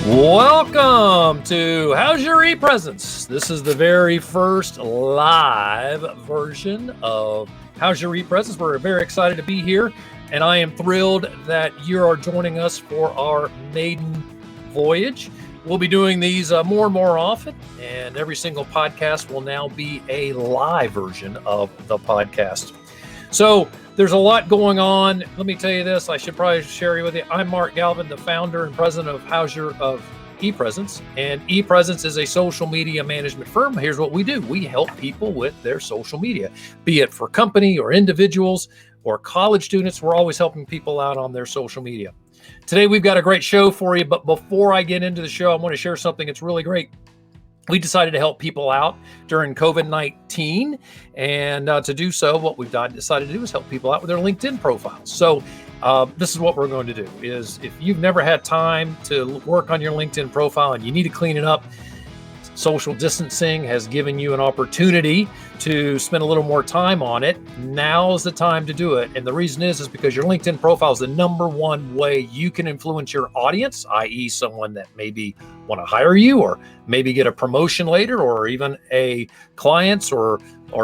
Welcome to How's Your ePresence? This is the very first live version of How's Your ePresence. We're very excited to be here, and I am thrilled that you are joining us for our maiden voyage. We'll be doing these more and more often, and every single podcast will now be a live version of the podcast. So there's a lot going on. Let me tell you this. I should probably share with you. I'm Mark Galvin, the founder and president of ePresence. And ePresence is a social media management firm. Here's what we do. We help people with their social media, be it for company or individuals or college students. We're always helping people out on their social media. Today, we've got a great show for you. But before I get into the show, I want to share something that's really great. We decided to help people out during COVID-19, and to do so, what we've decided to do is help people out with their LinkedIn profiles. So this is what we're going to do, is if you've never had time to work on your LinkedIn profile and you need to clean it up, social distancing has given you an opportunity to spend a little more time on it. Now's the time to do it. And the reason is because your LinkedIn profile is the number one way you can influence your audience, i.e. someone that maybe want to hire you or maybe get a promotion later or even a clients or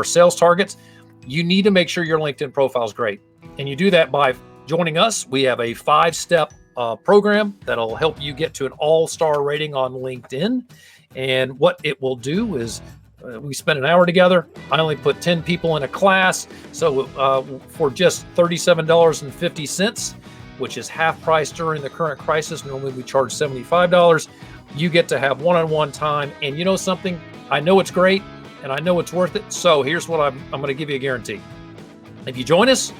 sales targets. You need to make sure your LinkedIn profile is great. And you do that by joining us. We have a 5-step program that'll help you get to an all-star rating on LinkedIn. And what it will do is we spend an hour together. I only put 10 people in a class. So for just $37.50, which is half price during the current crisis, normally we charge $75, you get to have one-on-one time. And you know something? I know it's great and I know it's worth it. So here's what I'm going to give you a guarantee. If you join us,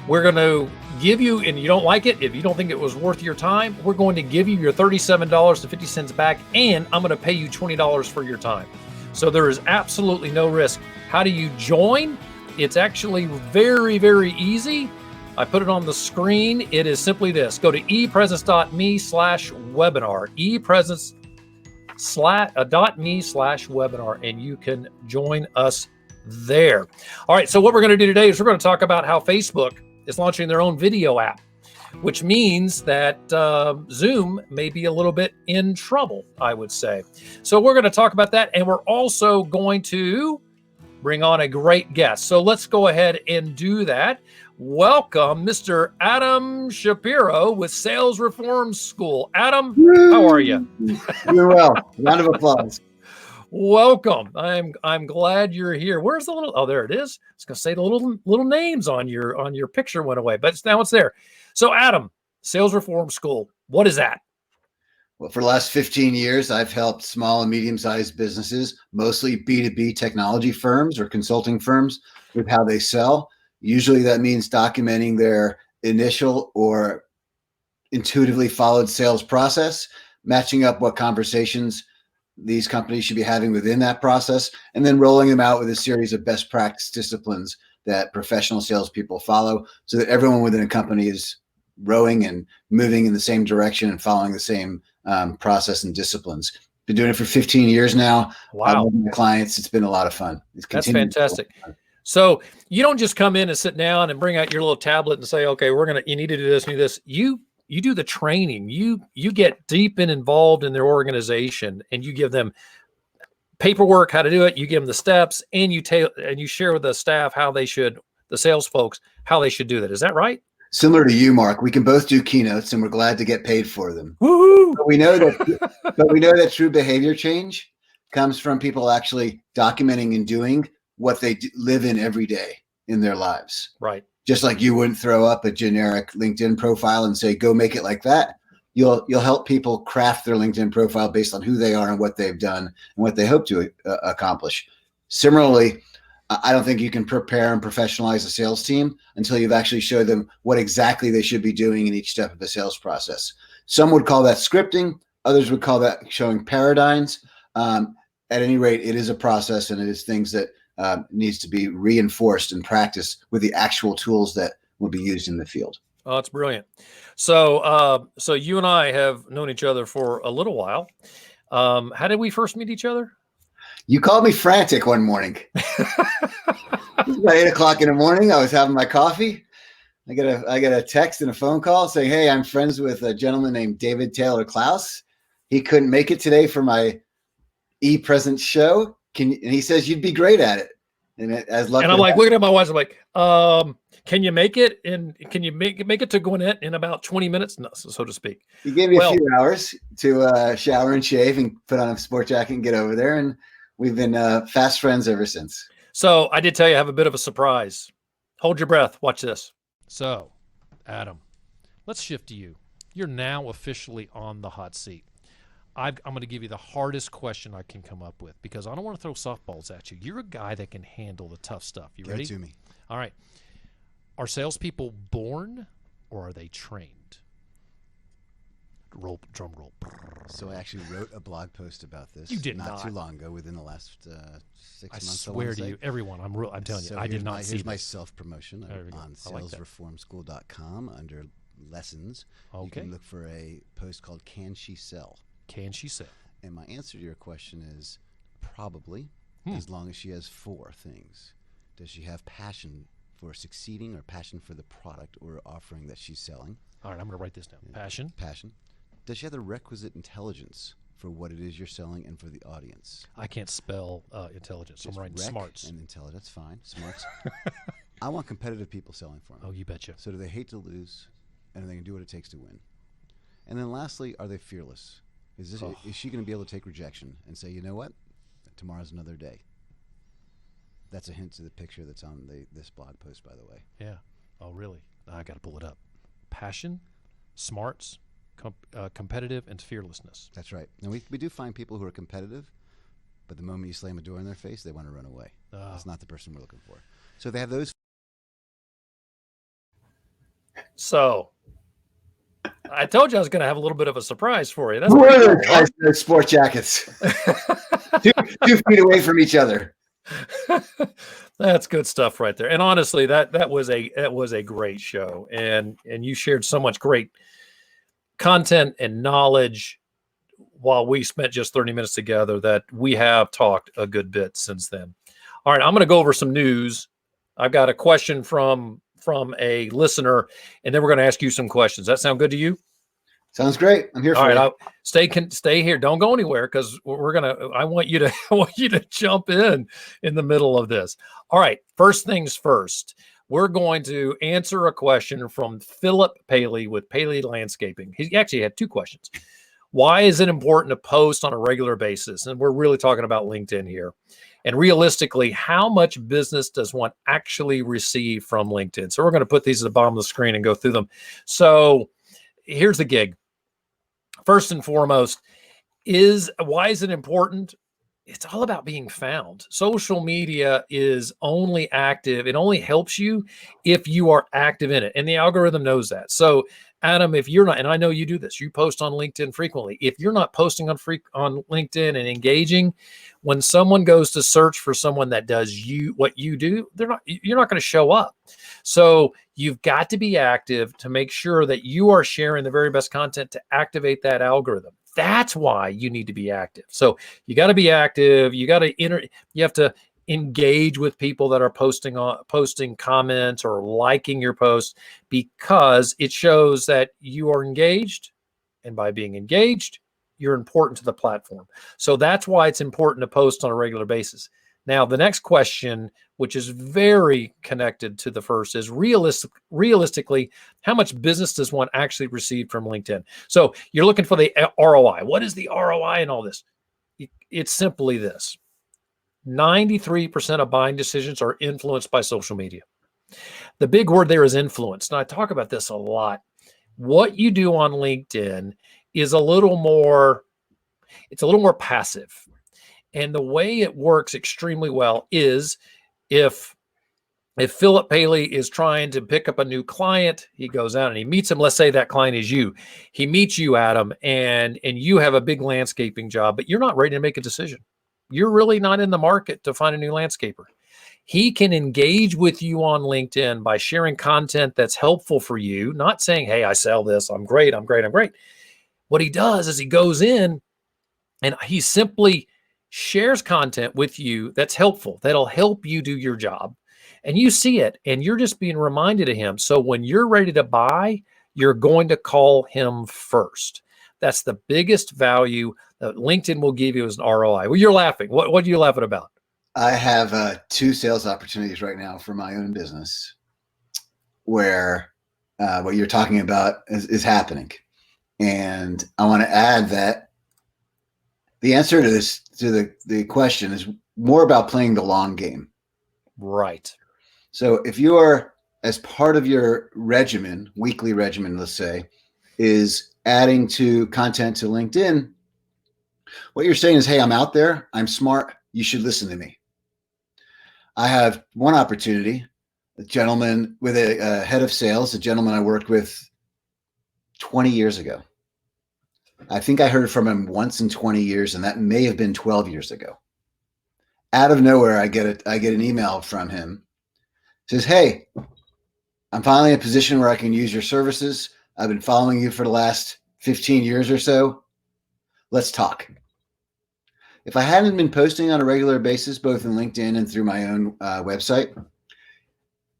we're going to give you, and you don't like it, if you don't think it was worth your time, we're going to give you your $37.50 back, and I'm going to pay you $20 for your time. So there is absolutely no risk. How do you join? It's actually very, very easy. I put it on the screen. It is simply this. Go to ePresence.me/webinar, ePresence.me/webinar, and you can join us there. All right, so what we're going to do today is we're going to talk about how Facebook is launching their own video app, which means that Zoom may be a little bit in trouble, I would say. So we're going to talk about that, and we're also going to bring on a great guest. So let's go ahead and do that. Welcome, Mr. Adam Shapiro with SalesReformSchool. Adam, how are you? You're well. Round of applause. Welcome. I'm glad you're here. Where's the little? Oh, there it is. I was going to say the little names on your picture went away, but now it's there. So, Adam, SalesReformSchool. What is that? Well, for the last 15 years, I've helped small and medium-sized businesses, mostly B2B technology firms or consulting firms, with how they sell. Usually, that means documenting their initial or intuitively followed sales process, matching up what conversations these companies should be having within that process, and then rolling them out with a series of best practice disciplines that professional salespeople follow so that everyone within a company is rowing and moving in the same direction and following the same process and disciplines. Been doing it for 15 years now. Wow. With my clients, it's been a lot of fun. That's fantastic. So you don't just come in and sit down and bring out your little tablet and say, okay, you need to do this, do this. You do the training. You get deep and involved in their organization, and you give them paperwork, how to do it. You give them the steps, and you share with the staff the sales folks, how they should do that. Is that right? Similar to you, Mark, we can both do keynotes, and we're glad to get paid for them. Woo-hoo! But we know that true behavior change comes from people actually documenting and doing what they live in every day in their lives. Right. Just like you wouldn't throw up a generic LinkedIn profile and say, go make it like that. You'll help people craft their LinkedIn profile based on who they are and what they've done and what they hope to accomplish. Similarly, I don't think you can prepare and professionalize a sales team until you've actually showed them what exactly they should be doing in each step of the sales process. Some would call that scripting. Others would call that showing paradigms. At any rate, it is a process, and it is things that needs to be reinforced and practiced with the actual tools that will be used in the field. Oh, it's brilliant. So you and I have known each other for a little while. How did we first meet each other? You called me frantic one morning. It was about 8 o'clock in the morning. I was having my coffee. I get a text and a phone call saying, "Hey, I'm friends with a gentleman named David Taylor Klaus. he couldn't make it today for my ePresence show. And he says you'd be great at it. And as luck. And I'm like looking at my watch. I'm like, can you make it? And can you make it to Gwinnett in about 20 minutes, so to speak? He gave me a few hours to shower and shave and put on a sport jacket and get over there. And we've been fast friends ever since. So I did tell you I have a bit of a surprise. Hold your breath. Watch this. So, Adam, let's shift to you. You're now officially on the hot seat. I'm going to give you the hardest question I can come up with because I don't want to throw softballs at you. You're a guy that can handle the tough stuff. You ready? Give it to me. All right. Are salespeople born or are they trained? Drum roll. So I actually wrote a blog post about this. You did not too long ago, within the last 6 months. I swear to you, everyone, I'm telling you, I did not see Here's my this. self-promotion on SalesReformSchool.com under lessons. Okay. You can look for a post called "Can She Sell?" Can she sell? And my answer to your question is probably, as long as she has 4 things. Does she have passion for succeeding or passion for the product or offering that she's selling? All right, I'm going to write this down. Passion. Does she have the requisite intelligence for what it is you're selling and for the audience? I can't spell intelligence. Just I'm writing rec smarts. And intelligence. That's fine. Smarts. I want competitive people selling for me. Oh, you betcha. So do they hate to lose, and are they going to do what it takes to win? And then lastly, are they fearless? Is she going to be able to take rejection and say, you know what, tomorrow's another day? That's a hint to the picture that's on this blog post, by the way. Yeah. Oh, really? I got to pull it up. Passion, smarts, competitive, and fearlessness. That's right. And we do find people who are competitive, but the moment you slam a door in their face, they want to run away. That's not the person we're looking for. So they have those. So I told you I was going to have a little bit of a surprise for you. That's cool, sport jackets. 2 feet away from each other. That's good stuff right there. And honestly, that was a great show, and you shared so much great content and knowledge while we spent just 30 minutes together that we have talked a good bit since then. All right, I'm going to go over some news. I've got a question from a listener, and then we're going to ask you some questions. That sound good to you? Sounds great. I'm here for you. All right, stay here. Don't go anywhere because I want you to jump in the middle of this. All right, first things first. We're going to answer a question from Phillip Paley with Paley Landscaping. He actually had 2 questions. Why is it important to post on a regular basis? And we're really talking about LinkedIn here. And realistically, how much business does one actually receive from LinkedIn? So we're going to put these at the bottom of the screen and go through them. So here's the gig. First and foremost, why is it important? It's all about being found. Social media is only active. It only helps you if you are active in it. And the algorithm knows that. So Adam, if you're not, and I know you do this, you post on LinkedIn frequently. If you're not posting on LinkedIn and engaging, when someone goes to search for someone that does what you do, you're not going to show up. So you've got to be active to make sure that you are sharing the very best content to activate that algorithm. That's why you need to be active. So you got to be active. You have to engage with people that are posting comments or liking your posts, because it shows that you are engaged, and by being engaged, you're important to the platform. So that's why it's important to post on a regular basis. Now, the next question, which is very connected to the first, is realistically, how much business does one actually receive from LinkedIn? So you're looking for the ROI. What is the ROI in all this? It's simply this. 93% of buying decisions are influenced by social media. The big word there is influence. And I talk about this a lot. What you do on LinkedIn is a little more passive. And the way it works extremely well is if Phillip Paley is trying to pick up a new client, he goes out and he meets him. Let's say that client is you. He meets you, Adam, and you have a big landscaping job, but you're not ready to make a decision. You're really not in the market to find a new landscaper. He can engage with you on LinkedIn by sharing content that's helpful for you, not saying, hey, I sell this, I'm great. What he does is he goes in and he simply shares content with you that's helpful, that'll help you do your job. And you see it, and you're just being reminded of him. So when you're ready to buy, you're going to call him first. That's the biggest value that LinkedIn will give you as an ROI. Well, you're laughing. What are you laughing about? I have 2 sales opportunities right now for my own business where what you're talking about is happening. And I want to add that the answer to this, to the question, is more about playing the long game. Right. So if you are, as part of your regimen, weekly regimen, let's say, is adding to content to LinkedIn, what you're saying is, hey, I'm out there, I'm smart, you should listen to me. I have one opportunity, a gentleman with a head of sales, a gentleman I worked with 20 years ago. I think I heard from him once in 20 years, and that may have been 12 years ago. Out of nowhere, I get an email from him. It says, hey, I'm finally in a position where I can use your services. I've been following you for the last 15 years or so. Let's talk. If I hadn't been posting on a regular basis, both in LinkedIn and through my own website,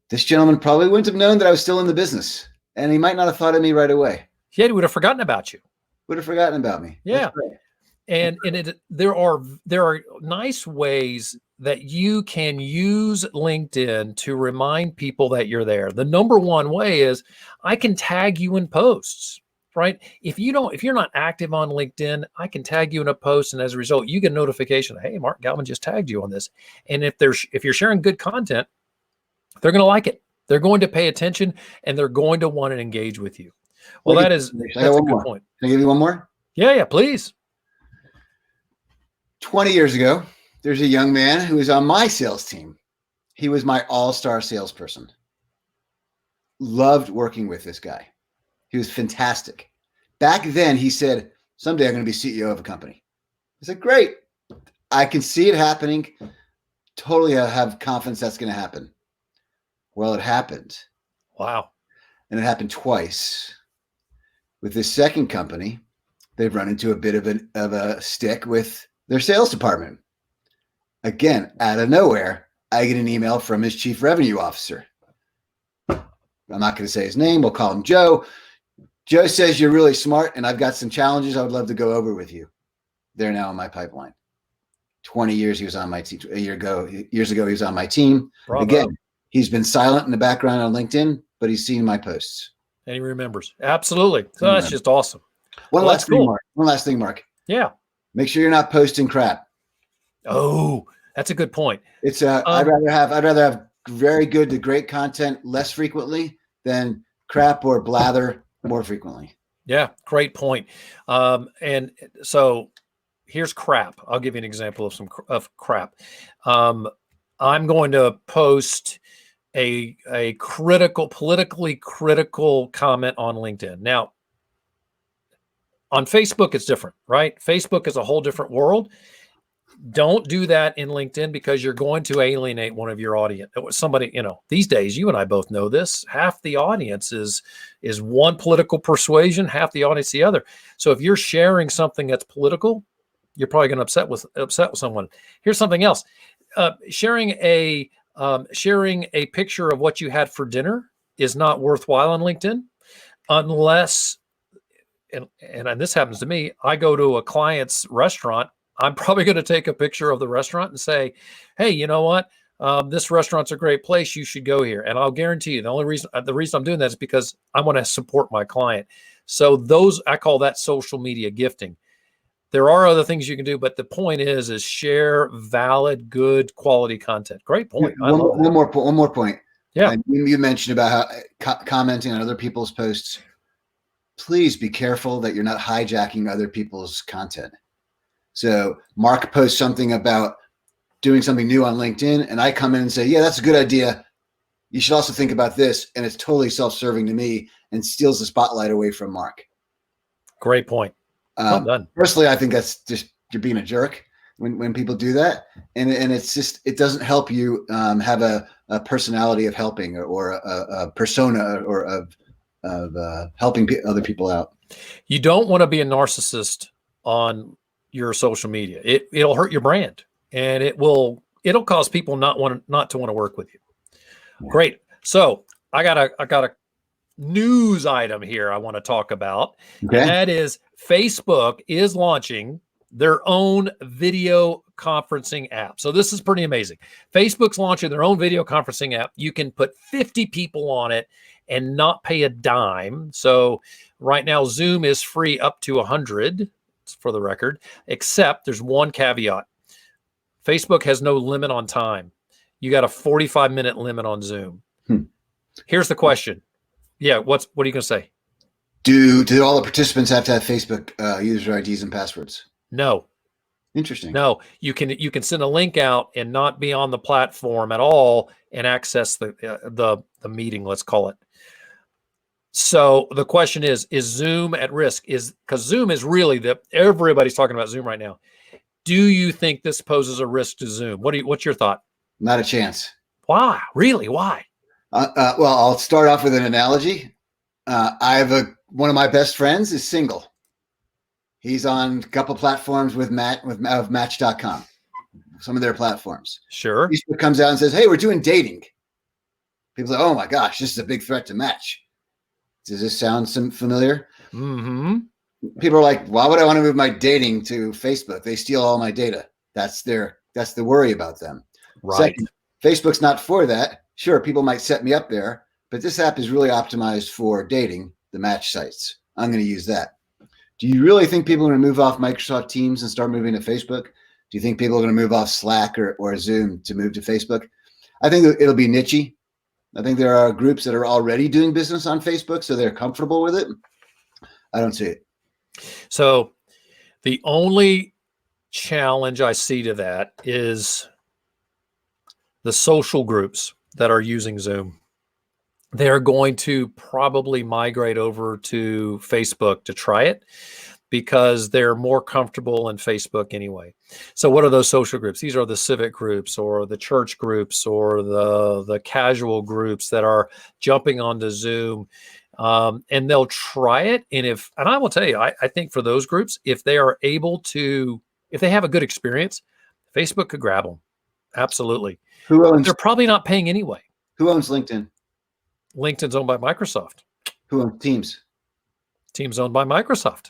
this gentleman probably wouldn't have known that I was still in the business, and he might not have thought of me right away. Yeah, he would have forgotten about you. Would have forgotten about me. Yeah. And there are nice ways that you can use LinkedIn to remind people that you're there. The number one way is I can tag you in posts, right? If you're not active on LinkedIn, I can tag you in a post, and as a result, you get a notification. Hey, Mark Galvin just tagged you on this. And if you're sharing good content, they're going to like it. They're going to pay attention, and they're going to want to engage with you. Well, that's a good point. Can I give you one more? Yeah, please. 20 years ago, there's a young man who was on my sales team. He was my all-star salesperson. Loved working with this guy. He was fantastic. Back then, he said, someday I'm going to be CEO of a company. I said, great. I can see it happening. Totally have confidence that's going to happen. Well, it happened. Wow. And it happened twice. With this second company, they've run into a bit of a stick with their sales department. Again, out of nowhere, I get an email from his chief revenue officer. I'm not going to say his name. We'll call him Joe. Joe says, you're really smart, and I've got some challenges I would love to go over with you. They're now in my pipeline. 20 years he was on my team. Years ago, he was on my team. Bravo. Again, he's been silent in the background on LinkedIn, but he's seen my posts. And he remembers. Absolutely. So that's just awesome. One last thing, Mark. Yeah. Make sure you're not posting crap. Oh, that's a good point. It's I'd rather have very good to great content less frequently than crap or blather more frequently. Yeah, great point. And so here's crap. I'll give you an example of crap. I'm going to post a politically critical comment on LinkedIn. Now, on Facebook, it's different, right? Facebook is a whole different world. Don't do that in LinkedIn because you're going to alienate one of your audience. Somebody, these days, you and I both know this, half the audience is one political persuasion, half the audience the other. So if you're sharing something that's political, you're probably going to upset with someone. Here's something else. Sharing a picture of what you had for dinner is not worthwhile on LinkedIn unless, and this happens to me, I go to a client's restaurant. I'm probably going to take a picture of the restaurant and say, hey, you know what? This restaurant's a great place. You should go here. And I'll guarantee you the reason I'm doing that is because I want to support my client. So I call that social media gifting. There are other things you can do, but the point is share valid, good quality content. Great point. One more point. Yeah. You mentioned about how commenting on other people's posts. Please be careful that you're not hijacking other people's content. So Mark posts something about doing something new on LinkedIn, and I come in and say, yeah, that's a good idea. You should also think about this. And it's totally self-serving to me and steals the spotlight away from Mark. Great point. Well done. Personally, I think that's just, you're being a jerk when people do that. And it's just, it doesn't help you have a personality of helping or a persona or of helping other people out. You don't want to be a narcissist on your social media. It'll hurt your brand, and it'll cause people not to want to work with you. Yeah. Great. So I got a news item here I want to talk about, Okay. and that is Facebook is launching their own video conferencing app. So this is pretty amazing. Facebook's launching their own video conferencing app. You can put 50 people on it and not pay a dime. So right now, Zoom is free up to 100, for the record, except there's one caveat. Facebook has no limit on time. You got a 45-minute limit on Zoom. Here's the question. Yeah, what are you going to say? Do all the participants have to have Facebook user IDs and passwords? No. Interesting. No, you can send a link out and not be on the platform at all and access the meeting, let's call it. So the question is Zoom at risk? Because Zoom is really everybody's talking about Zoom right now. Do you think this poses a risk to Zoom? What's your thought? Not a chance. Why? Really? Why? Well, I'll start off with an analogy. I have one of my best friends is single. He's on a couple platforms with Match.com, some of their platforms. Sure. Facebook comes out and says, "Hey, we're doing dating." People say, "Oh my gosh, this is a big threat to Match." Does this sound familiar? Mm-hmm. People are like, "Why would I want to move my dating to Facebook? They steal all my data." That's the worry about them. Right. Second, Facebook's not for that. Sure, people might set me up there, but this app is really optimized for dating, the Match sites. I'm going to use that. Do you really think people are going to move off Microsoft Teams and start moving to Facebook? Do you think people are going to move off Slack or Zoom to move to Facebook? I think it'll be niche-y. I think there are groups that are already doing business on Facebook, so they're comfortable with it. I don't see it. So the only challenge I see to that is the social groups that are using Zoom. They're going to probably migrate over to Facebook to try it because they're more comfortable in Facebook anyway. So what are those social groups? These are the civic groups or the church groups or the casual groups that are jumping onto Zoom, and they'll try it. And I will tell you, I think for those groups, if they are able to, if they have a good experience, Facebook could grab them. Absolutely. They're probably not paying anyway. Who owns LinkedIn? LinkedIn's owned by Microsoft. Who owns Teams? Teams owned by Microsoft.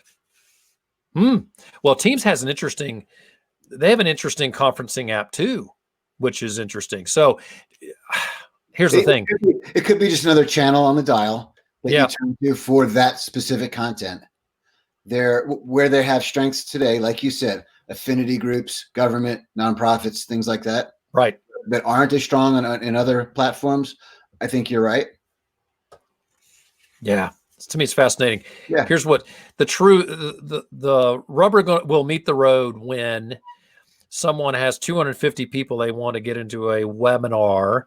Well, Teams has they have an interesting conferencing app too, which is interesting. So here's the thing. It could be just another channel on the dial that you turn to for that specific content. Where they have strengths today, like you said, affinity groups, government, nonprofits, things like that. Right. That aren't as strong in other platforms. I think you're right. Yeah. To me, it's fascinating. Yeah. Here's what the rubber will meet the road when someone has 250 people they want to get into a webinar.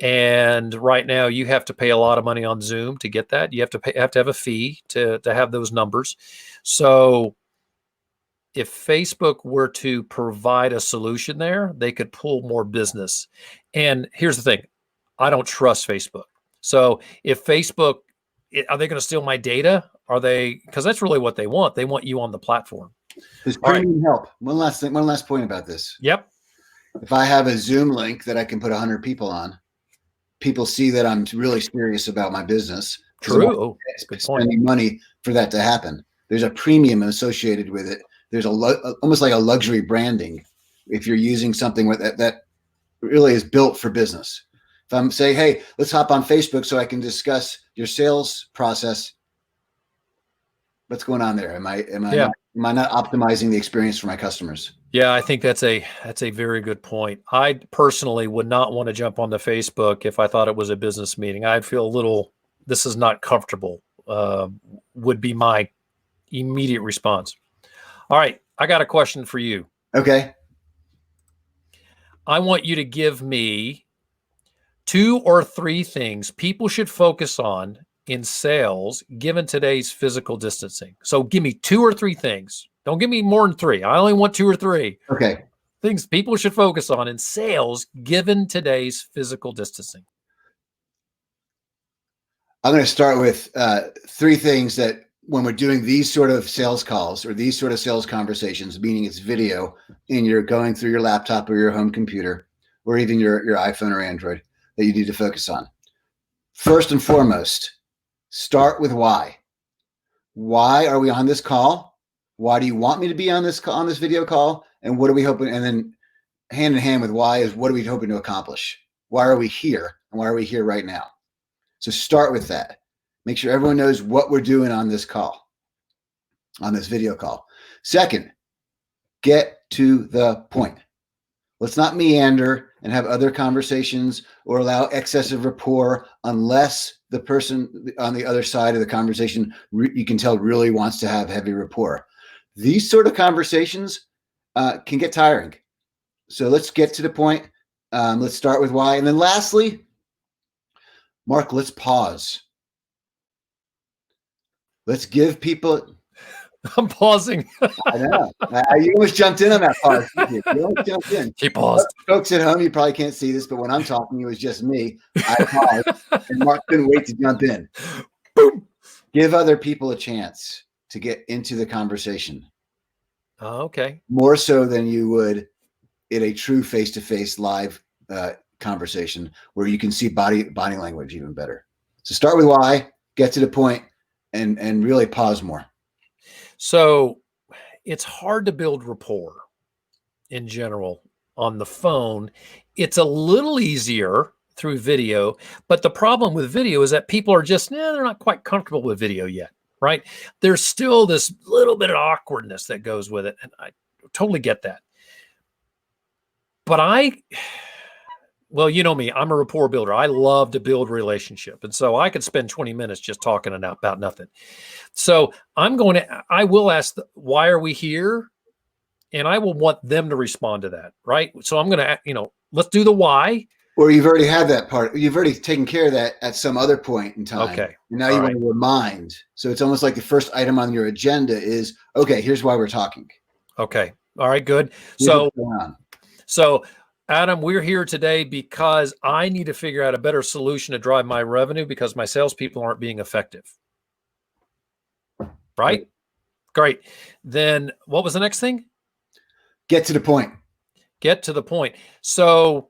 And right now you have to pay a lot of money on Zoom to get that. You have to have a fee to have those numbers. So if Facebook were to provide a solution there, they could pull more business. And here's the thing. I don't trust Facebook. So if Facebook, are they going to steal my data? Are they? Because that's really what they want. They want you on the platform. Does premium help? One last point about this. Yep. If I have a Zoom link that I can put 100 people on, people see that I'm really serious about my business. True. Good point. Spending money for that to happen. There's a premium associated with it. There's almost like a luxury branding if you're using something that really is built for business. If I'm saying, hey, let's hop on Facebook so I can discuss your sales process. What's going on there? Am I not optimizing the experience for my customers? Yeah, I think that's a very good point. I personally would not want to jump onto Facebook if I thought it was a business meeting. I'd feel this is not comfortable, would be my immediate response. All right, I got a question for you. Okay. I want you to give me 2 or 3 things people should focus on in sales given today's physical distancing. So give me 2 or 3 things. Don't give me more than 3. I only want 2 or 3. Okay. Things people should focus on in sales given today's physical distancing. I'm going to start with 3 things that when we're doing these sort of sales calls or these sort of sales conversations, meaning it's video and you're going through your laptop or your home computer or even your iPhone or Android, that you need to focus on. First and foremost, Start with why. Why are we on this call? Why do you want me to be on this video call? And what are we hoping? And then hand in hand with why is what are we hoping to accomplish? Why are we here? And why are we here right now? So start with that. Make sure everyone knows what we're doing on this call, on this video call. Second, get to the point. Let's not meander and have other conversations or allow excessive rapport unless the person on the other side of the conversation, you can tell, really wants to have heavy rapport. These sort of conversations can get tiring. So let's get to the point. Let's start with why. And then lastly, Mark, let's pause. Let's give people... I'm pausing. I know. You almost jumped in on that pause. You almost jumped in. He paused. Folks at home, you probably can't see this, but when I'm talking, it was just me. I paused, and Mark couldn't wait to jump in. Boom. Give other people a chance to get into the conversation. Okay. More so than you would in a true face-to-face live conversation where you can see body language even better. So start with why, get to the point, and really pause more. So it's hard to build rapport in general on the phone. It's a little easier through video, but the problem with video is that people are just, they're not quite comfortable with video yet, right? There's still this little bit of awkwardness that goes with it. And I totally get that. But well, you know me, I'm a rapport builder. I love to build relationship. And so I could spend 20 minutes just talking about nothing. So I will ask, why are we here? And I will want them to respond to that, right? So I'm going to, let's do the why. Or you've already had that part. You've already taken care of that at some other point in time. Okay. And now you want to remind. So it's almost like the first item on your agenda is, okay, here's why we're talking. Okay. All right, good. So Adam, we're here today because I need to figure out a better solution to drive my revenue because my salespeople aren't being effective. Right? Great. Then what was the next thing? Get to the point. Get to the point. So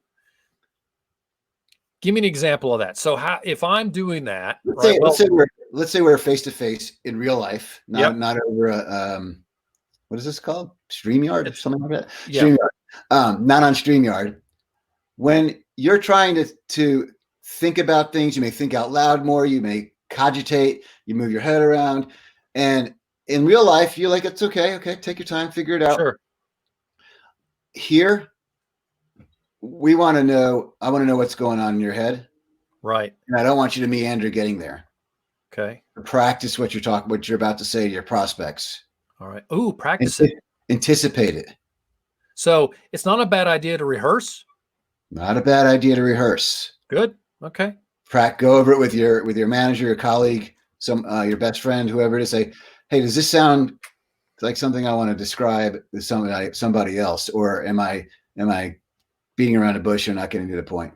give me an example of that. So if I'm doing that, let's say we're face to face in real life, not over a what is this called? StreamYard or something like that? Yeah. StreamYard. Not on StreamYard. When you're trying to think about things, you may think out loud more, you may cogitate, you move your head around. And in real life, you're like, it's okay. Okay, take your time, figure it out. Sure. Here, I want to know what's going on in your head. Right. And I don't want you to meander getting there. Okay. Practice what you're about to say to your prospects. All right. Ooh, practice it. Anticipate it. So it's not a bad idea to rehearse. Not a bad idea to rehearse. Good. Okay. Go over it with your manager, your colleague, your best friend, whoever it is. Say, hey, does this sound like something I want to describe to somebody else, or am I beating around the bush and not getting to the point?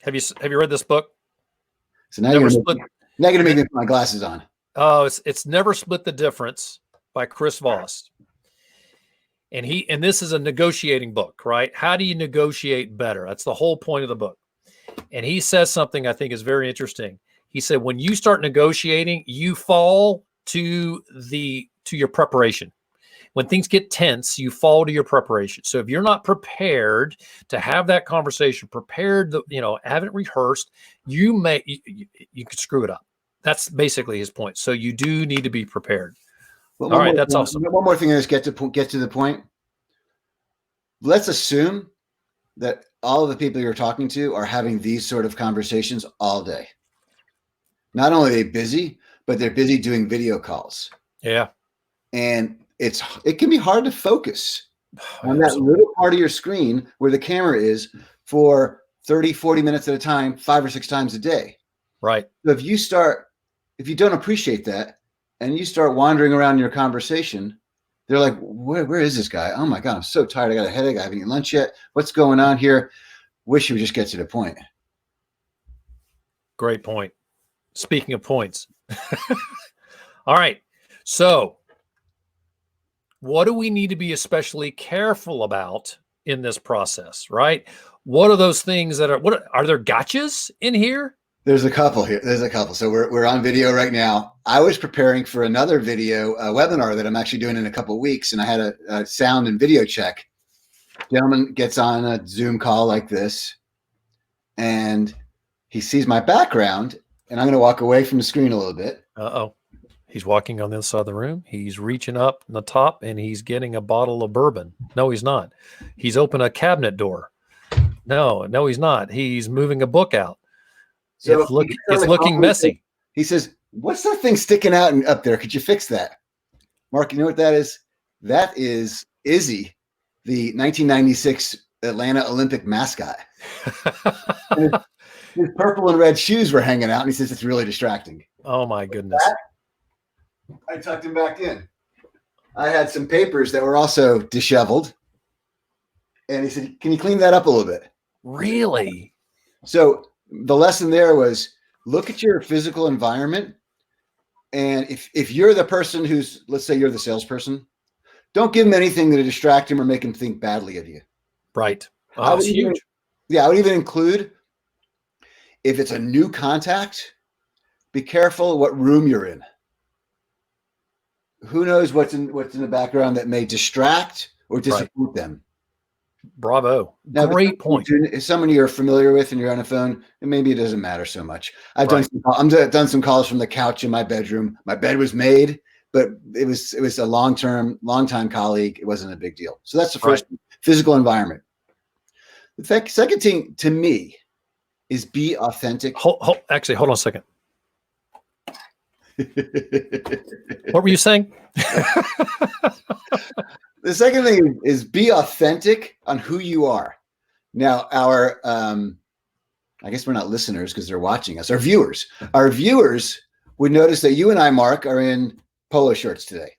Have you read this book? So now you're going to make me put my glasses on. Oh, it's Never Split the Difference by Chris Voss. And this is a negotiating book, right? How do you negotiate better? That's the whole point of the book. And he says something I think is very interesting. He said, when you start negotiating, you fall to your preparation. When things get tense, you fall to your preparation. So if you're not prepared to have that conversation, haven't rehearsed, you could screw it up. That's basically his point. So you do need to be prepared. Well, all right, that's awesome. One more thing is get to the point. Let's assume that all of the people you're talking to are having these sort of conversations all day. Not only are they busy, but they're busy doing video calls. Yeah. And it can be hard to focus on that little part of your screen where the camera is for 30, 40 minutes at a time, 5 or 6 times a day. Right. So if you don't appreciate that and you start wandering around your conversation, they're like, where is this guy? Oh my God, I'm so tired. I got a headache. I haven't eaten lunch yet. What's going on here? Wish you would just get to the point. Great point. Speaking of points. All right. So what do we need to be especially careful about in this process, right? What are those things are there gotchas in here? There's a couple here. There's a couple. So we're on video right now. I was preparing for another video webinar that I'm actually doing in a couple of weeks, and I had a sound and video check. Gentleman gets on a Zoom call like this, and he sees my background, and I'm going to walk away from the screen a little bit. Uh-oh. He's walking on the other side of the room. He's reaching up in the top, and he's getting a bottle of bourbon. No, he's not. He's opened a cabinet door. No, he's not. He's moving a book out. So It's looking messy. He says, "What's that thing sticking out and up there? Could you fix that?" Mark, you know what that is? That is Izzy, the 1996 Atlanta Olympic mascot. His purple and red shoes were hanging out, and he says it's really distracting. Oh my goodness. I tucked him back in. I had some papers that were also disheveled. And he said, "Can you clean that up a little bit?" Really? So the lesson there was look at your physical environment. And if you're the person who's, let's say you're the salesperson, don't give him anything to distract him or make him think badly of you. Right. Oh, that's huge. I would even include, if it's a new contact, be careful what room you're in. Who knows what's in the background that may distract or disappoint them. Bravo. Now, great point. If someone you're familiar with and you're on a phone, maybe it doesn't matter so much. I've done some calls from the couch in my bedroom. My bed was made, but it was a long time colleague. It wasn't a big deal. So that's the first physical environment. The second thing to me is be authentic. Actually, hold on a second. What were you saying? The second thing is be authentic on who you are. Now, our, I guess we're not listeners because they're watching us. Our viewers would notice that you and I, Mark, are in polo shirts today.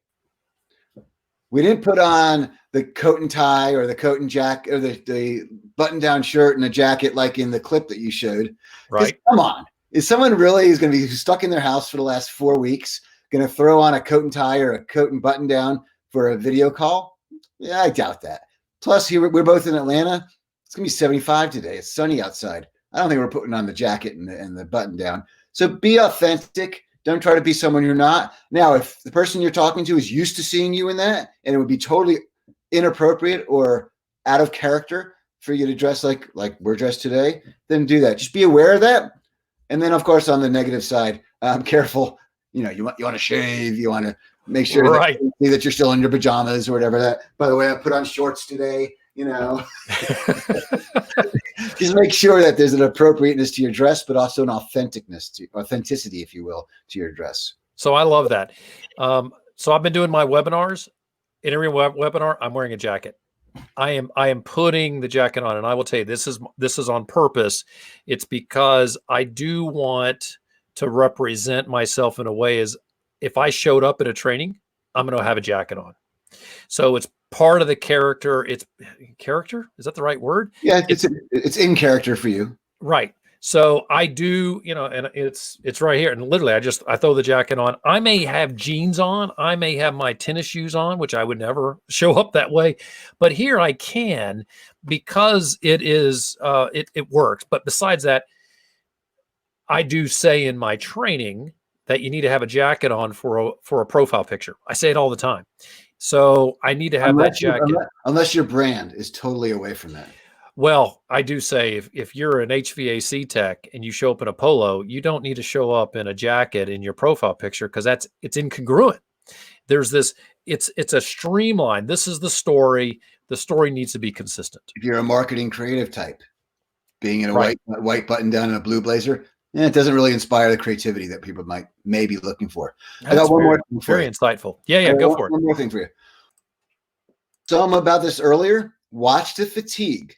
We didn't put on the coat and tie or the coat and jacket or the button-down shirt and a jacket like in the clip that you showed. Right. Come on. Is someone really going to be stuck in their house for the last 4 weeks, going to throw on a coat and tie or a coat and button down for a video call? Yeah, I doubt that. Plus, here we're both in Atlanta. It's going to be 75 today. It's sunny outside. I don't think we're putting on the jacket and the button down. So be authentic. Don't try to be someone you're not. Now, if the person you're talking to is used to seeing you in that, and it would be totally inappropriate or out of character for you to dress like we're dressed today, then do that. Just be aware of that. And then, of course, on the negative side, careful. You want to shave. You want to make sure that you're still in your pajamas or whatever. That. By the way, I put on shorts today. Just make sure that there's an appropriateness to your dress, but also an authenticity, if you will, to your dress. So I love that. So I've been doing my webinars. In every webinar, I'm wearing a jacket. I am putting the jacket on, and I will tell you, this is on purpose. It's because I do want to represent myself in a way as if I showed up at a training, I'm going to have a jacket on. So it's part of the character. It's character. Is that the right word? Yeah, it's in character for you. Right. So I do, and it's right here. And literally I throw the jacket on. I may have jeans on. I may have my tennis shoes on, which I would never show up that way. But here I can, because it is, it works. But besides that, I do say in my training that you need to have a jacket on for a profile picture. I say it all the time. So I need to have that jacket. Unless your brand is totally away from that. Well, I do say if you're an HVAC tech and you show up in a polo, you don't need to show up in a jacket in your profile picture, because it's incongruent. There's this, it's a streamline. This is the story. The story needs to be consistent. If you're a marketing creative type, being in a white button down and a blue blazer, it doesn't really inspire the creativity that people may be looking for. I got one more thing for you. Very insightful. Yeah, go for it. One more thing for you. Some about this earlier. Watch the fatigue.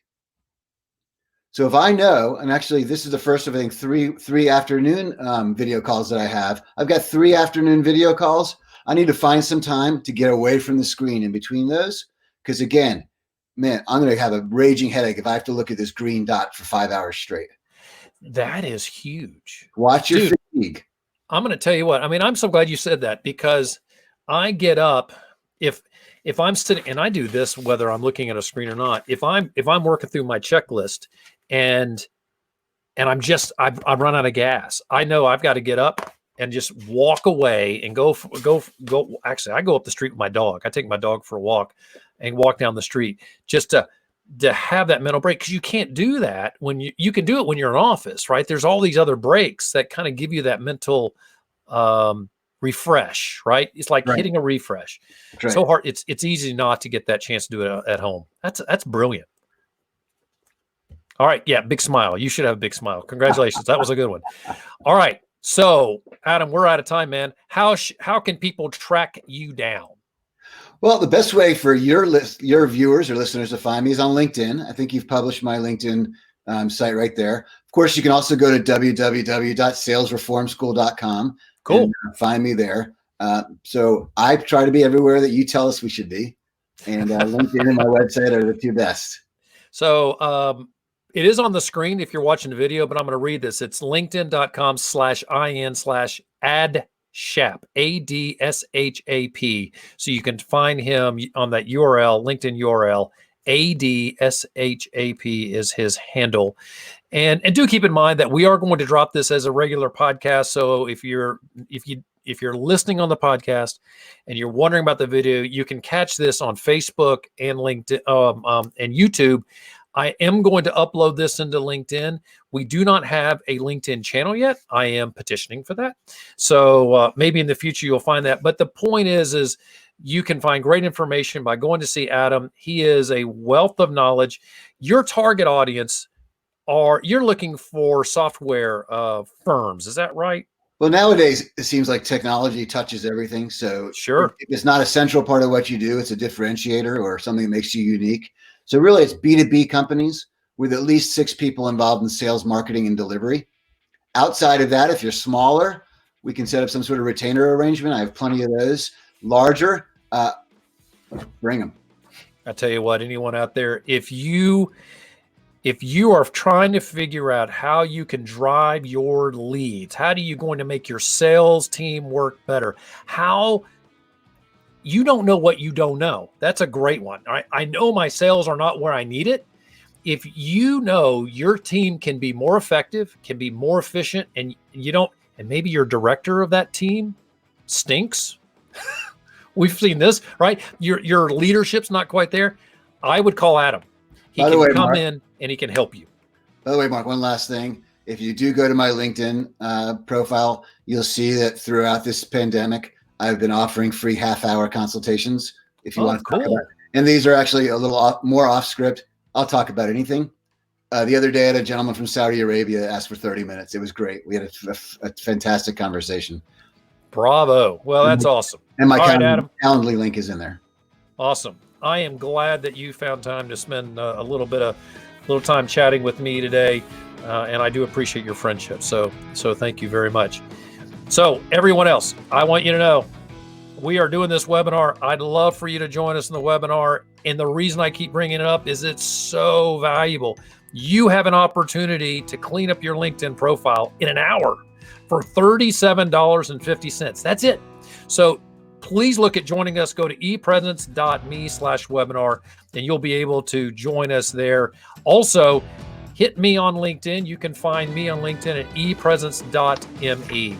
So if I know, and actually this is the first of, I think, three afternoon video calls that I have. I've got 3 afternoon video calls. I need to find some time to get away from the screen in between those, because again, man, I'm going to have a raging headache if I have to look at this green dot for 5 hours straight. That is huge. Watch your fatigue. I'm going to tell you what. I mean, I'm so glad you said that, because I get up if I'm sitting, and I do this whether I'm looking at a screen or not. If I'm working through my checklist and and I've run out of gas. I know I've got to get up and just walk away and go. Actually, I go up the street with my dog. I take my dog for a walk and walk down the street just to have that mental break, because you can't do that when you can do it when you're in office, right? There's all these other breaks that kind of give you that mental refresh, right? It's like hitting a refresh. Right. So hard. It's easy not to get that chance to do it at home. That's brilliant. All right. Yeah. Big smile. You should have a big smile. Congratulations. That was a good one. All right. So Adam, we're out of time, man. How can people track you down? Well, the best way for your viewers or listeners to find me is on LinkedIn. I think you've published my LinkedIn site right there. Of course, you can also go to www.salesreformschool.com. Cool. And find me there. So I try to be everywhere that you tell us we should be. And LinkedIn and my website are the two best. So it is on the screen if you're watching the video, but I'm going to read this. It's linkedin.com/in/adshap, ADSHAP. So you can find him on that URL, LinkedIn URL. ADSHAP is his handle. And do keep in mind that we are going to drop this as a regular podcast. So if you're listening on the podcast and you're wondering about the video, you can catch this on Facebook and LinkedIn and YouTube. I am going to upload this into LinkedIn. We do not have a LinkedIn channel yet. I am petitioning for that. So maybe in the future you'll find that. But the point is you can find great information by going to see Adam. He is a wealth of knowledge. Your target audience you're looking for software firms. Is that right? Well, nowadays it seems like technology touches everything. So sure, it's not a central part of what you do. It's a differentiator or something that makes you unique. So really it's B2B companies with at least 6 people involved in sales, marketing, and delivery. Outside of that, if you're smaller, we can set up some sort of retainer arrangement. I have plenty of those. Larger, bring them. I tell you what, anyone out there, if you are trying to figure out how you can drive your leads, how do you going to make your sales team work better? You don't know what you don't know. That's a great one. All right? I know my sales are not where I need it. If you know your team can be more effective, can be more efficient, and maybe your director of that team stinks. We've seen this, right? Your leadership's not quite there. I would call Adam. He can come in and he can help you. By the way, Mark, one last thing. If you do go to my LinkedIn profile, you'll see that throughout this pandemic, I've been offering free half-hour consultations. If you want to talk about it. And these are actually a little more off script. I'll talk about anything. The other day, I had a gentleman from Saudi Arabia ask for 30 minutes. It was great. We had a fantastic conversation. Bravo. Well, that's awesome. And my Calendly link is in there. Awesome. I am glad that you found time to spend a little time chatting with me today, and I do appreciate your friendship. So thank you very much. So everyone else, I want you to know we are doing this webinar. I'd love for you to join us in the webinar, and the reason I keep bringing it up is it's so valuable. You have an opportunity to clean up your LinkedIn profile in an hour for $37.50. That's it. So please look at joining us. Go to ePresence.me/webinar, and you'll be able to join us there. Also, hit me on LinkedIn. You can find me on LinkedIn at ePresence.me.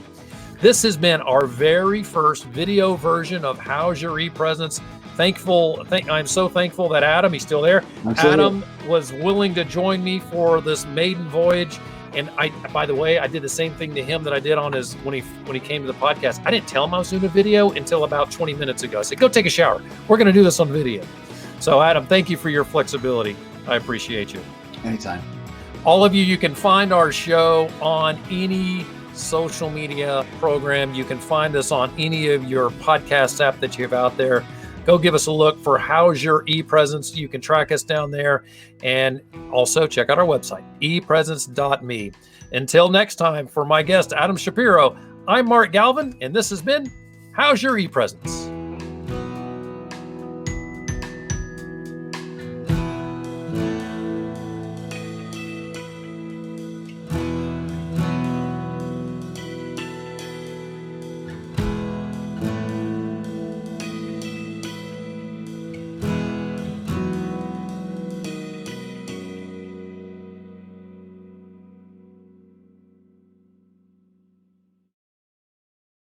This has been our very first video version of How's Your ePresence. I'm so thankful that Adam, he's still there. Adam was willing to join me for this maiden voyage. And by the way, I did the same thing to him that I did on when he came to the podcast. I didn't tell him I was doing a video until about 20 minutes ago. I said, go take a shower. We're going to do this on video. So Adam, thank you for your flexibility. I appreciate you. Anytime. All of you, you can find our show on any social media program. You can find us on any of your podcast app that you have out there. Go give us a look for How's Your ePresence. You can track us down there, and also check out our website, ePresence.me. Until next time, for my guest, Adam Shapiro, I'm Mark Galvin, and this has been How's Your ePresence?